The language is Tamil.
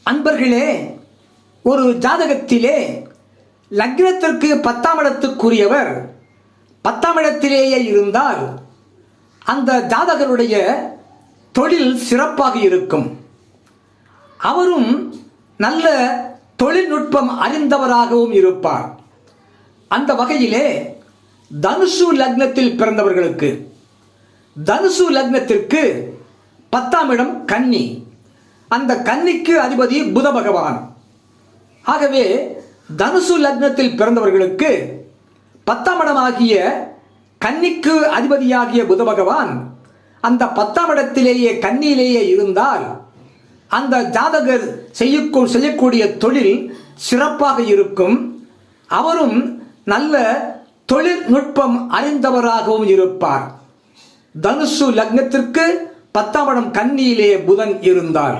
அன்பர்களே, ஒரு ஜாதகத்திலே லக்னத்திற்கு 10ஆம் இடத்துக்குரியவர் 10ஆம் இடத்திலேயே இருந்தால் அந்த ஜாதகருடைய தொழில் சிறப்பாக இருக்கும். அவரும் நல்ல தொழில்நுட்பம் அறிந்தவராகவும் இருப்பார். அந்த வகையிலே தனுசு லக்னத்தில் பிறந்தவர்களுக்கு, தனுசு லக்னத்திற்கு 10ஆம் இடம் கன்னி, அந்த கன்னிக்கு அதிபதி புத பகவான். ஆகவே தனுசு லக்னத்தில் பிறந்தவர்களுக்கு 10ஆம் இடமாகிய கன்னிக்கு அதிபதியாகிய புத பகவான் அந்த 10ஆம் இடத்திலேயே கன்னியிலேயே இருந்தால் அந்த ஜாதகர் செய்யக்கூடிய தொழில் சிறப்பாக இருக்கும். அவரும் நல்ல தொழில்நுட்பம் அறிந்தவராகவும் இருப்பார். தனுசு லக்னத்திற்கு 10ஆம் இடம் கன்னியிலே புதன் இருந்தார்.